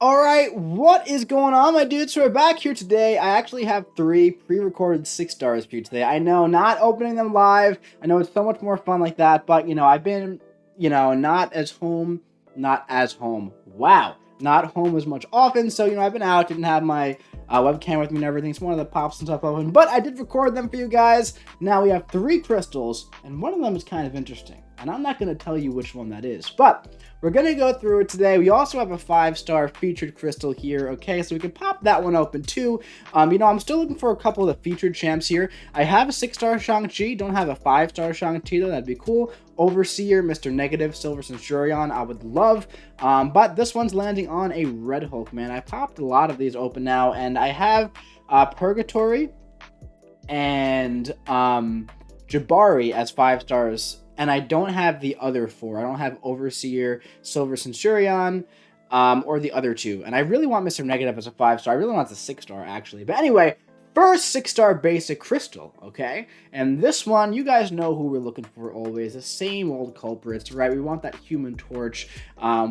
Alright, what is going on, my dudes? So we're back here today. I actually have 3 pre-recorded 6 stars for you today. I know, not opening them live. I know it's so much more fun like that, but, I've been, not as home. Wow. Not home as much often, so, I've been out, didn't have my webcam with me and everything, so one of the pops and stuff open, but I did record them for you guys. Now we have 3 crystals, and one of them is kind of interesting, and I'm not going to tell you which one that is, but we're going to go through it today. We also have a 5-star featured crystal here, okay? So we can pop that one open too. I'm still looking for a couple of the featured champs here. I have a 6-star Shang-Chi, don't have a 5-star Shang-Chi though, that'd be cool. Overseer, Mr. Negative, Silver Centurion, I would love. But this one's landing on a Red Hulk, man. I popped a lot of these open now, and I have Purgatory and Jabari as 5 stars. And I don't have the other 4. I don't have Overseer, Silver Centurion, or the other 2. And I really want Mr. Negative as a 5-star. I really want the 6-star, actually. But anyway, first 6-star basic crystal, okay? And this one, you guys know who we're looking for always. The same old culprits, right? We want that Human Torch.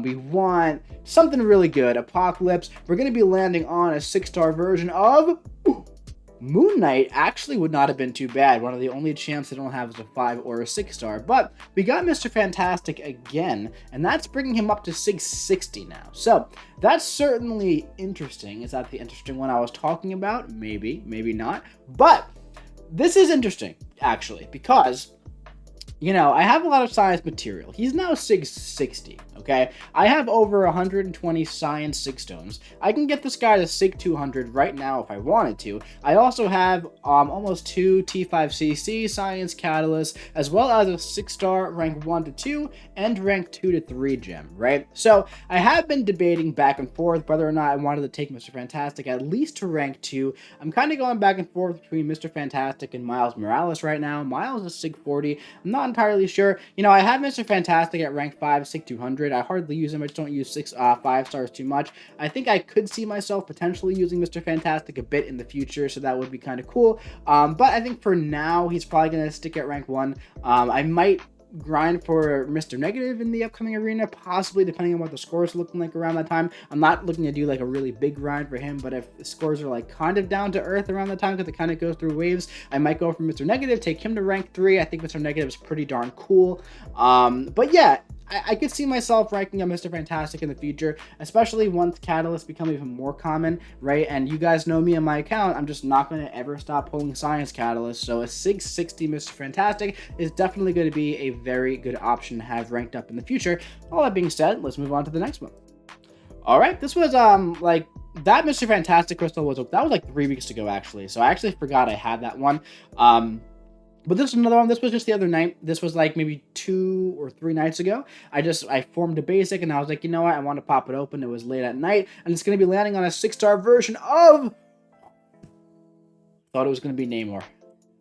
We want something really good. Apocalypse. We're going to be landing on a 6-star version of... Moon Knight actually would not have been too bad. One of the only champs they don't have is a 5 or a 6-star. But we got Mr. Fantastic again, and that's bringing him up to 660 now. So that's certainly interesting. Is that the interesting one I was talking about? Maybe, maybe not. But this is interesting, actually, because... I have a lot of science material. He's now 660, okay? I have over 120 science 6 stones. I can get this guy to sig 200 right now if I wanted to. I also have almost 2 T5CC science catalysts, as well as a 6-star rank 1 to 2 and rank 2 to 3 gem, right? So I have been debating back and forth whether or not I wanted to take Mr. Fantastic at least to rank 2. I'm kind of going back and forth between Mr. Fantastic and Miles Morales right now. Miles is sig 40. I'm not entirely sure. I have Mr. Fantastic at rank 5, sig 200. I hardly use him. I just don't use 5 stars too much. I think I could see myself potentially using Mr. Fantastic a bit in the future, so that would be kind of cool. But I think for now, he's probably going to stick at rank 1. I might grind for Mr. Negative in the upcoming arena, possibly, depending on what the scores are looking like around that time. I'm not looking to do like a really big grind for him, but if the scores are like kind of down to earth around that time, because it kind of goes through waves, I might go for Mr. Negative, take him to rank 3. I think Mr. Negative is pretty darn cool. But yeah, I could see myself ranking up Mr. Fantastic in the future, especially once catalysts become even more common, right? And you guys know me on my account, I'm just not going to ever stop pulling science catalysts, so a 660 Mr. Fantastic is definitely going to be a very good option to have ranked up in the future. All that being said, let's move on to the next one. Alright, this was, that Mr. Fantastic crystal was like 3 weeks ago, actually, so I actually forgot I had that one. But this is another one. This was just the other night. This was like maybe 2 or 3 nights ago. I formed a basic, and I was like, you know what? I want to pop it open. It was late at night, and it's going to be landing on a 6-star version of... Thought it was going to be Namor.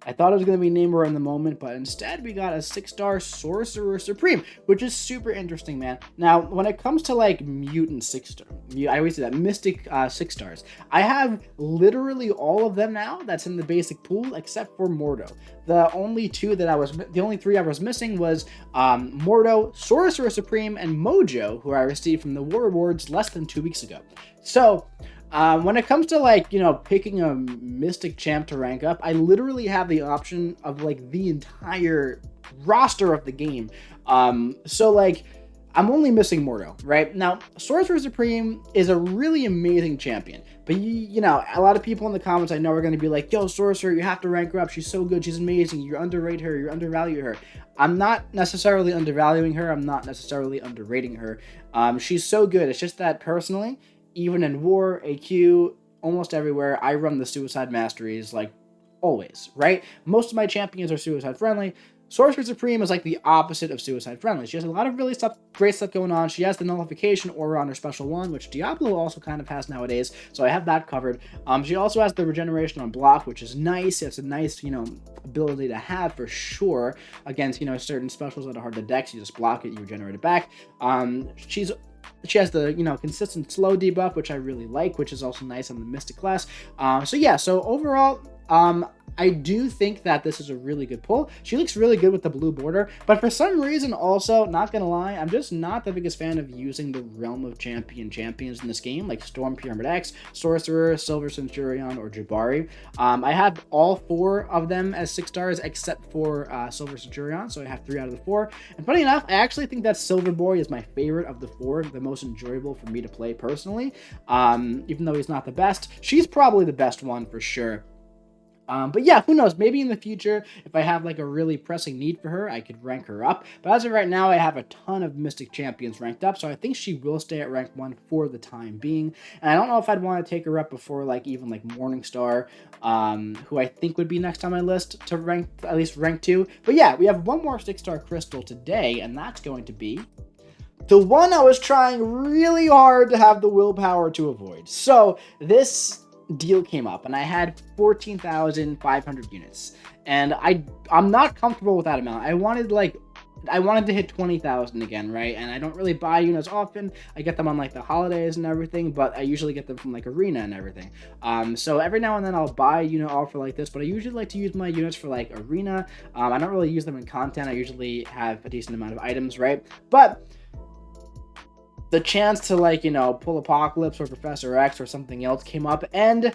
I thought it was going to be Namor in the moment, but instead we got a 6-star Sorcerer Supreme, which is super interesting, man. Now, when it comes to like Mutant 6-star, I always say that Mystic 6 stars, I have literally all of them now that's in the basic pool except for Mordo. The only 3 I was missing was Mordo, Sorcerer Supreme, and Mojo, who I received from the War Awards less than 2 weeks ago. So when it comes to picking a Mystic champ to rank up, I literally have the option of the entire roster of the game. I'm only missing Mordo, right? Now, Sorcerer Supreme is a really amazing champion, but a lot of people in the comments I know are going to be like, yo, Sorcerer, you have to rank her up. She's so good. She's amazing. You underrate her. You undervalue her. I'm not necessarily undervaluing her. I'm not necessarily underrating her. She's so good. It's just that personally, even in War, AQ, almost everywhere, I run the Suicide Masteries, always, right? Most of my champions are Suicide friendly. Sorcerer Supreme is the opposite of Suicide friendly. She has a lot of really great stuff going on. She has the Nullification aura on her special one, which Diablo also kind of has nowadays, so I have that covered. She also has the Regeneration on block, which is nice. It's a nice, ability to have for sure against, certain specials that are hard to dex. You just block it, you regenerate it back. She has the, consistent slow debuff, which I really like, which is also nice on the Mystic class. So overall, I do think that this is a really good pull. She looks really good with the blue border, but for some reason also, not gonna lie, I'm just not the biggest fan of using the Realm of champions in this game, like Storm Pyramid X, Sorcerer, Silver Centurion, or Jabari. I have all 4 of them as 6 stars except for Silver Centurion, so I have 3 out of the 4. And funny enough, I actually think that Silver Boy is my favorite of the 4, the most enjoyable for me to play personally. Even though he's not the best, she's probably the best one for sure. But yeah, who knows? Maybe in the future, if I have like a really pressing need for her, I could rank her up. But as of right now, I have a ton of Mystic Champions ranked up, so I think she will stay at rank 1 for the time being. And I don't know if I'd want to take her up before like even like Morningstar, who I think would be next on my list to rank, at least rank 2. But yeah, we have one more 6-star crystal today, and that's going to be the one I was trying really hard to have the willpower to avoid. So this deal came up and I had 14,500 units, and I'm not comfortable with that amount. I wanted to hit 20,000 again, right? And I don't really buy units often. I get them on like the holidays and everything, but I usually get them from like Arena and everything. So every now and then I'll buy a unit offer like this, but I usually like to use my units for like Arena. I don't really use them in content. I usually have a decent amount of items, right? But the chance to like, pull Apocalypse or Professor X or something else came up, and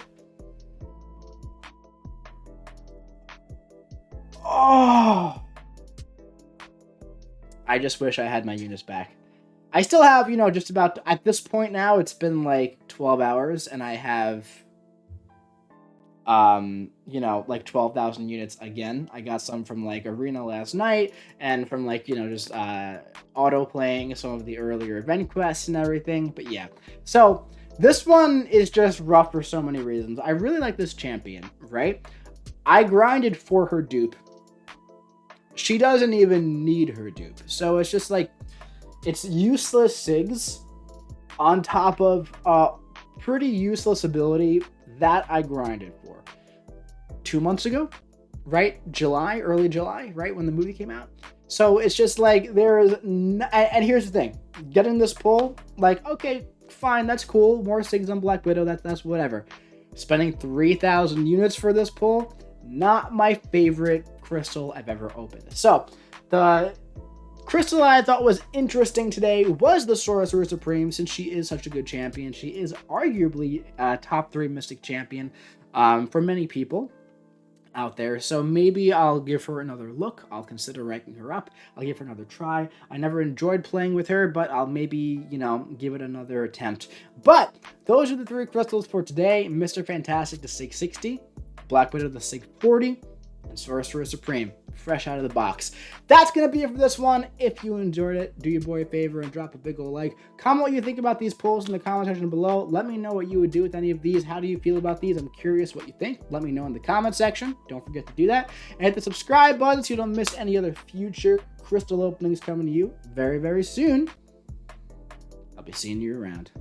oh, I just wish I had my units back. I still have, just about, at this point now, it's been like 12 hours and I have, like 12,000 units again. I got some from like Arena last night and from like, just auto playing some of the earlier event quests and everything. But yeah, so this one is just rough for so many reasons. I really like this champion, right? I grinded for her dupe. She doesn't even need her dupe. So it's just like, it's useless SIGs on top of a pretty useless ability that I grinded for 2 months ago, right? Early July, right? When the movie came out. So it's just like, and here's the thing, getting this pull, like, okay, fine, that's cool. More SIGs on Black Widow, that's whatever. Spending 3,000 units for this pull, not my favorite crystal I've ever opened. So the crystal I thought was interesting today was the Sorcerer Supreme, since she is such a good champion. She is arguably a top 3 Mystic champion for many people out there. So maybe I'll give her another look. I'll consider ranking her up. I'll give her another try. I never enjoyed playing with her, but I'll maybe, give it another attempt. But those are the 3 crystals for today. Mr. Fantastic to SIG 60, Black Widow to SIG 40, and Sorcerer Supreme, fresh out of the box. That's going to be it for this one. If you enjoyed it, do your boy a favor and drop a big ol' like. Comment what you think about these polls in the comment section below. Let me know what you would do with any of these. How do you feel about these? I'm curious what you think. Let me know in the comment section. Don't forget to do that. And hit the subscribe button so you don't miss any other future crystal openings coming to you very, very soon. I'll be seeing you around.